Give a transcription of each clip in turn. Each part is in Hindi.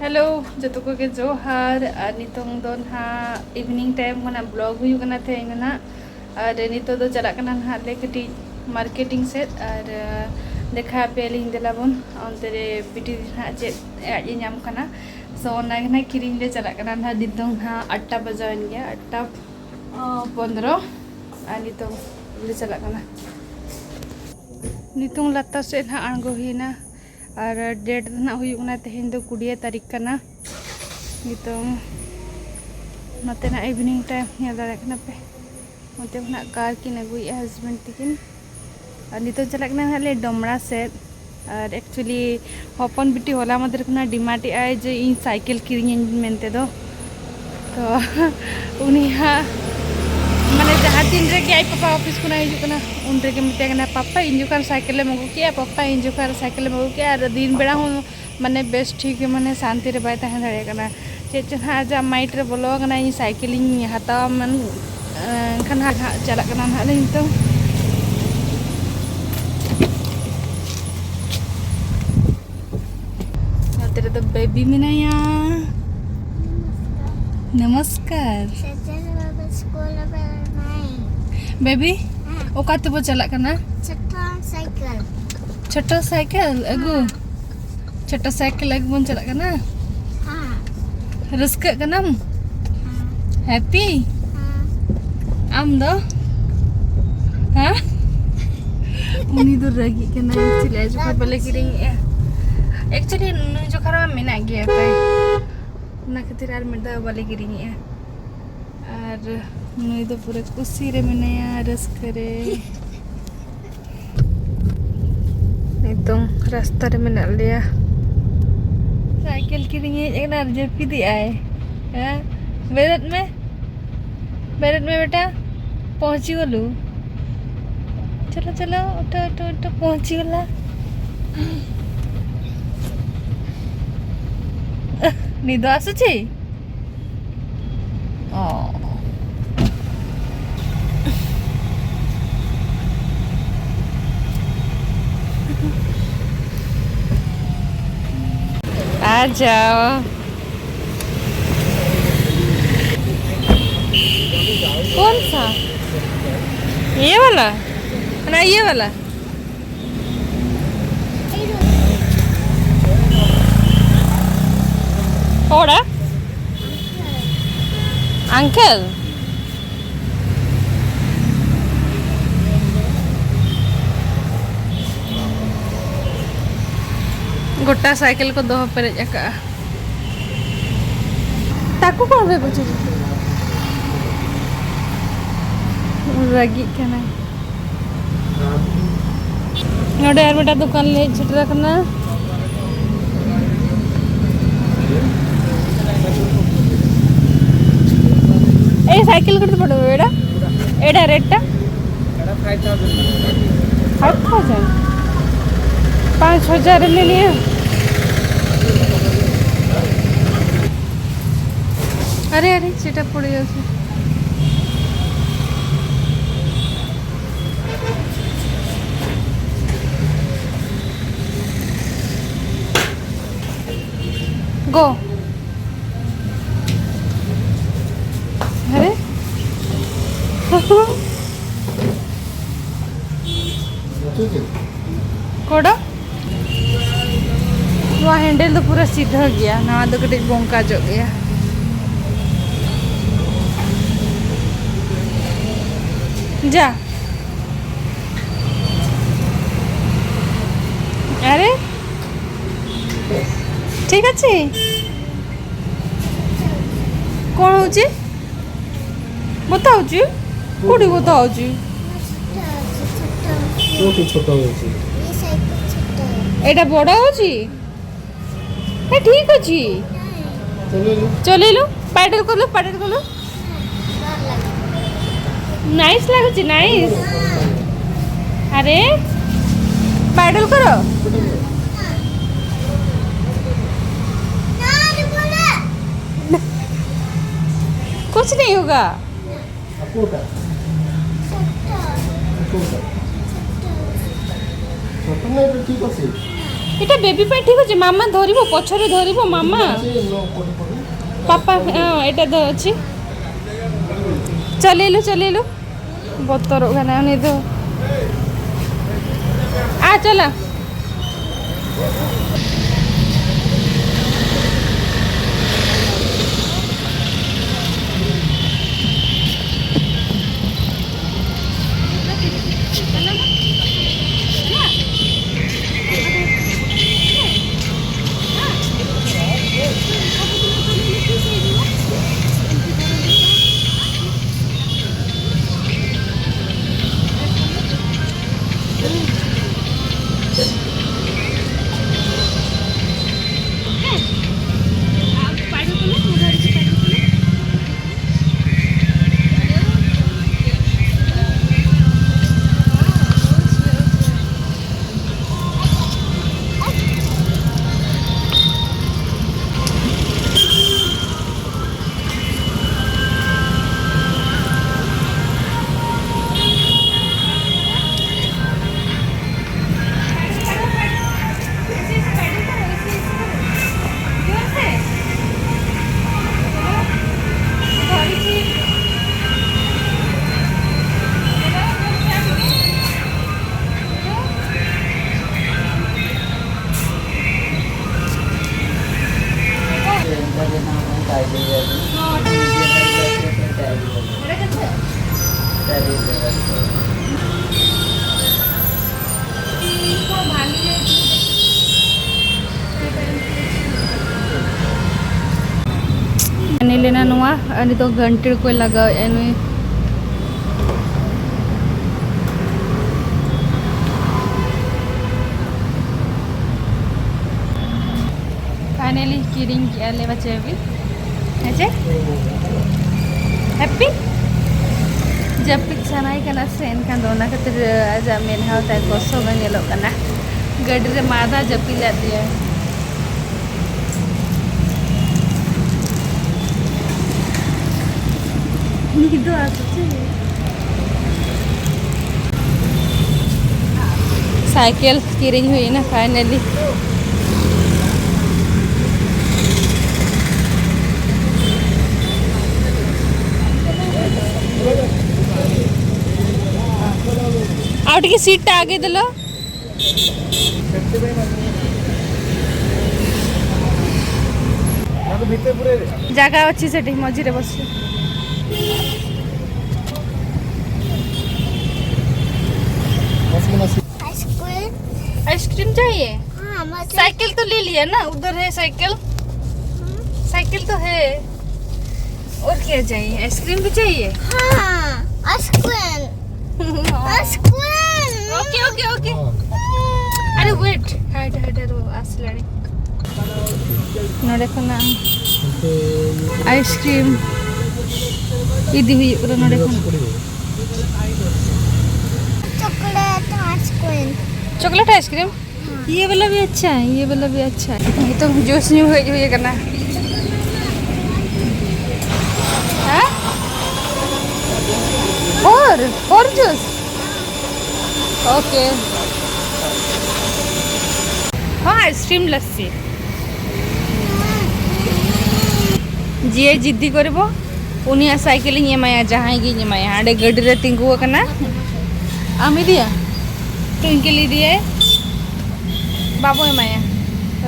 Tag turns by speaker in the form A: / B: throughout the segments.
A: हेलो जो को के जोहार और नितों दो ना इवनिंग टाइम को ना ब्लॉग हुई करना थे इन ना और नितो दो चला करना ना ले कटी मार्केटिंग से और देखा पे लिंग देला बन अंते रे पिटी ना चे आज नाम करना सो ना ना किरिंग ले चला करना ना नितों ना 8 बजे इन गया 8:15 और नितों ले चला करना नितों लता से ना आंगो ही ना और डेट ना हुई तेहन दो 20 तारीख करना नितों नते ना इवनिंग टाइम नेल दाड़ा पे नते ना कार किन अगुई हस्बैंड तकिन और नितों चला ले डमड़ा से और एक्चुअली हपन बिटी होला मदर खुना डिमांड आए जे इन साइकिल किरिंग मेनते दो तो उनी माने जहाँ तीन रे आई पापा ऑफिस को हजना उन रे मिते पापा इन जुकार साइकिल मगू किया पापा इन जुकार साइकिल मगू किया और दिन बेड़ा हूँ माने बेस ठीक माने शांति रे बाय तहन दाड़े चेक हाँ जा माइंड रे बोलो इन साइकिल हतावा मन खान चला ना तो तेरे तो बेबी मेनाया नमस्कार बेबी ओका तो चला करना छोटा साइकिल अगु छोटा साइकिल अगु बन चला करना रस्क करना हैप्पी आम दो हाँ उनी दो रगी करना एक्चुअली आज को बले किरिंग एक्चुअली नु जो खरा मेना गया पे ना खातिर आर मेदा बले किरिंग और नुई तो पूरे कुसी रे मेनाया रस करे नितों रास्ता रे मेना लिया साइकिल किरिंग एक ना जपी दी आए हां बेरत में बेटा पहुंची गलु चलो चलो उठो उठो उठो पहुंची गला निदो आसुची ओ आ जाओ कौन सा ये वाला ना ये वाला ओड़ा अंकल गोटा साइकिल को दो पेरेज अका ताकू कौन रे कुछ रगी कना नोडे यार बेटा दुकान ले छटरा करना ए साइकिल करते पड़ो बेटा एडा रेटटा 5000 5000 ले लिया अरे अरे सेटा पड़ जाए गो अरे कोड़ा वहाँ हैंडल तो पूरा सीधा गया ना तो कटे बोंका जो गया जा अरे ठीक अच्छे कौन होची बताऊची कोडी बताऊची
B: छोटी छोटा होची
A: एटा बड़ा होची ए ठीक अछि चले लो पैडल कर लो नाइस लागुची नाइस अरे पैडल करो कुछ नहीं होगा
B: ठीक है
A: এটা বেবি ପାଇଁ ঠিক ଅଛି ମାମା ଧରିବ ପଛରେ ଧରିବ ମାମା ପାପା এটা ତ ଅଛି ଚଲେଇଲୁ ବତର ଖାନା नहीं तो आ चला ini lena nuah ini to gantir ko laga ini finally kidding kiya le bache abhi aje happy जब पिक सनाई kana sen kan dona खातिर आज मेन हाउ ता गोसो में नेलो kana गड्डी रे मादा जपी जाती है नींद आती है साइकिल किरिंग हुई ना फाइनली आउट की सीट आगे दिलो जगह अच्छी से मझे बस आइसक्रीम चाहिए साइकिल तो ले लिया ना उधर है साइकिल साइकिल तो है और क्या चाहिए आइसक्रीम भी चाहिए
B: आइसक्रीम
A: ओके ओके ओके अरे वेट हाइट हाइट रो आसलानी न देखो ना आइसक्रीम इदी हुई पूरा न देखो चॉकलेट आइसक्रीम ये वाला भी अच्छा है ये वाला भी अच्छा है ये तो जूस नहीं हुई करना हाँ और जूस ओके हाँ आइसक्रीम लस्सी जी जिद्दी करबो उनिया साइकिल ये माया जहाँ ये माया आड़े गड्डी रे तिंगु कना आमी दिया ट्विंकली दिए बाबू माया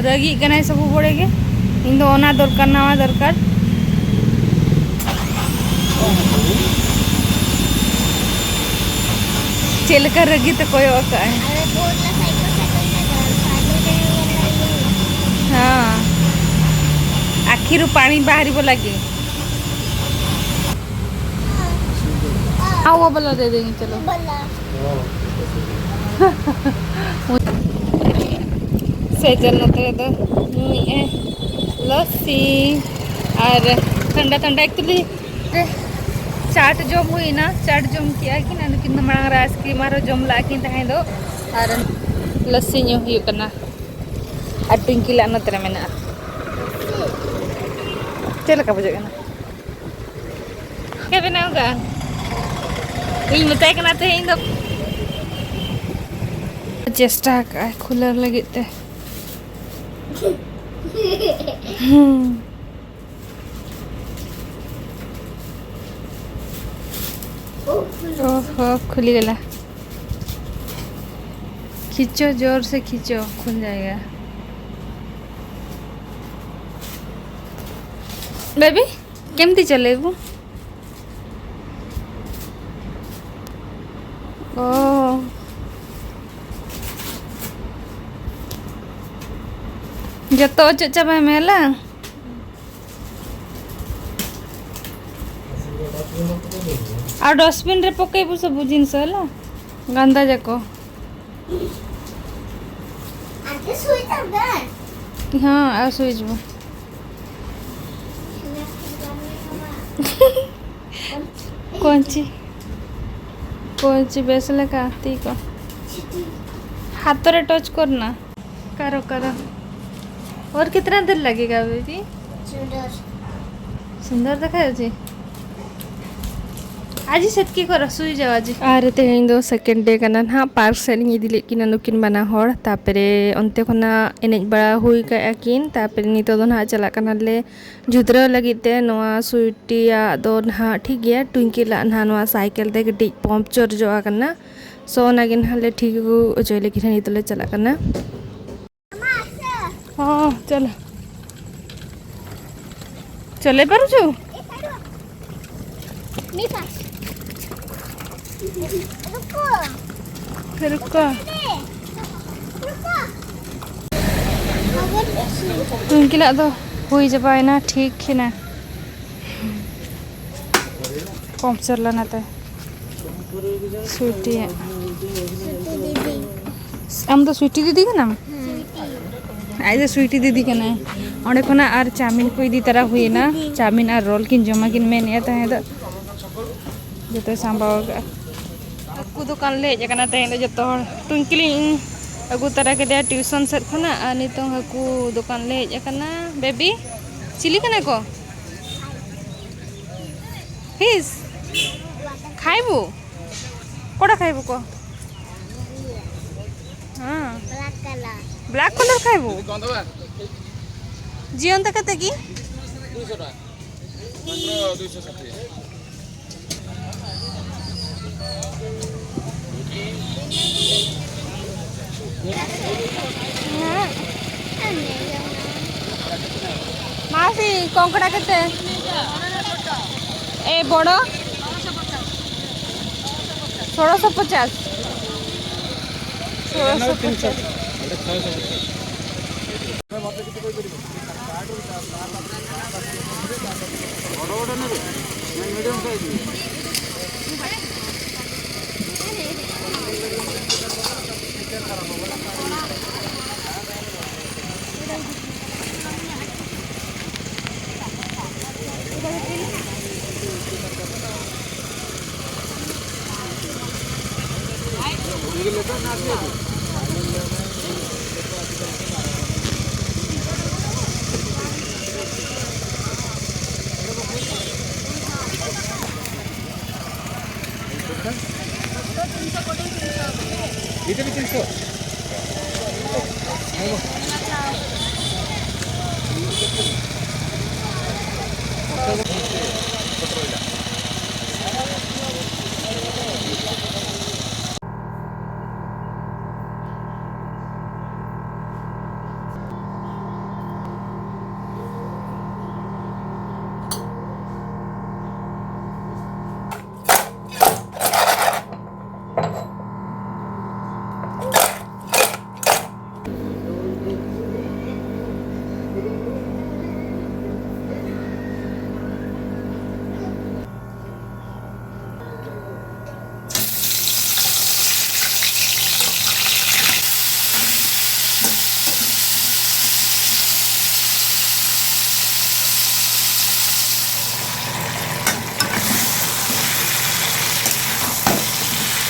A: रगी कना सब पड़ेगे इन दो ओना दरकार नवा दरकार चिलका रगी तो कोई और का है हाँ आखिर पानी बाहरी वो लगे हाँ वो वाला दे देंगे चलो सेजल तो लस्सी और ठंडा ठंडा एक्चुअली चाट जम हुई ना चाट जम किया कि ना कि मांग आइसक्रीम और जम लाकी तहें दो और लस्सी ᱧᱩ हुई करना और टिंकी ला नतरे में ना चल का बजे ना क्या बनाऊंगा इन बताए कि ना तो इन दो चेष्टा का कूलर लगे ते ओहो खुली गला। खींचो, जोर से खींचो, खुल जाएगा। बेबी केमती चलेबू? ओ जतो अचो चाबा मेला आ डस्टबिन रे पकेबू सब जिनस हला गंदा जाको।
B: आगे स्विच ऑफ कर।
A: हाँ आ सुइज बो कौन ची बेसले का ती को हाथ रे टच करना। करो करो। और कितना देर लगेगा बेबी?
B: सुंदर
A: सुंदर देखा जाଉଛି। आज सेतकी कर सुई जाओ आज। आरे तेहें दो सेकेंड डे कना ना पार्क सेलिंग इदिले किन नुकिन बना हर तापरे अंते खना एनेज बड़ा हुई का किन तापरे नितो दो ना चला कना ले जुद्रा लगिते नोआ सुइटिया दो ना ठीक गया ट्विंकिल ना नोआ साइकिल ते गटी पंचर जो आकना सो नागिन हले ठीक को ओजले किन नितले चला कना। हां चल चले पारु छु
B: मीठा रुको
A: रुको
B: रुको
A: ट्विंकिला दो हुई जबायना ठीक है ना पंचर लाना ते स्वीटी हम तो स्वीटी दीदी का नाम आज स्वीटी दीदी का ना और खना आर चाउमीन को इदी तरह हुई ना चाउमीन और रोल किन जमा किन में निया तहे द जते सांबावगा अकु दुकान ले जकना तहे द जतो ट्विंकली अगु तरह के दे ट्यूशन सेट खना आ नितो हकु दुकान ले जकना बेबी चिली कना को फिश खाइबू कोड़ा खाइबू को हां ब्लैक कलर खाइबू जीवन तक कते की 200 टाका मात्र 260 मासी कंकड़ा केते ए बड़ 1650 इधर भी 300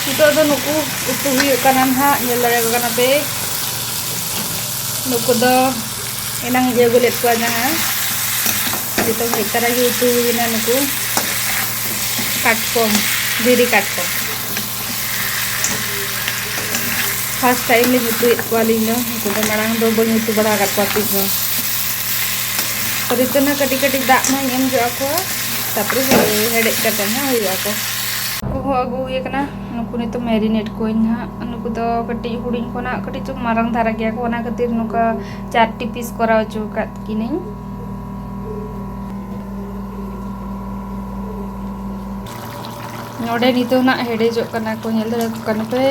A: Ito do nuku utuhi kanan ha nyelare kana pe nuku do enang je gulet ko aja ha ito itara gi utuhi na nuku katkom diri katkom first time ni utuhi ko alinyo nuku do marang do bang utu bada kat pati ko और इतना कटी कटी दाग ना एम जो को तापर हेडे करते ना हुई को को अगु ये कना नुकु नितो मैरिनेट को ना नुकु तो कटी हुडिंग कोना कटी चुक मारंग धारा गया को ना खातिर नुका 4 पीस करा जो काट की नहीं नोडे नितो ना हेडे जो कना को नेल दे कन पे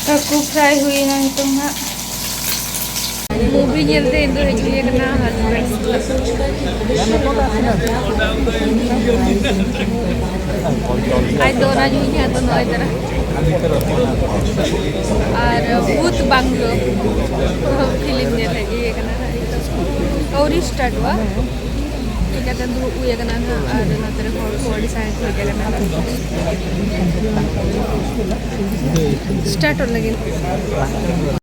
A: काकू फ्राई हुई ना तो ना मूवी नेलते इंदो हेजुए कना हस्बैंड आई दोना जुइnya तो नय तरह और भूत बांग्लो फिल्म नेल ये कना और स्टार्ट हुआ ठीक है तो ये कना ना और ना तेरे को डिसाइड हो गया ना स्टार्ट हो लगे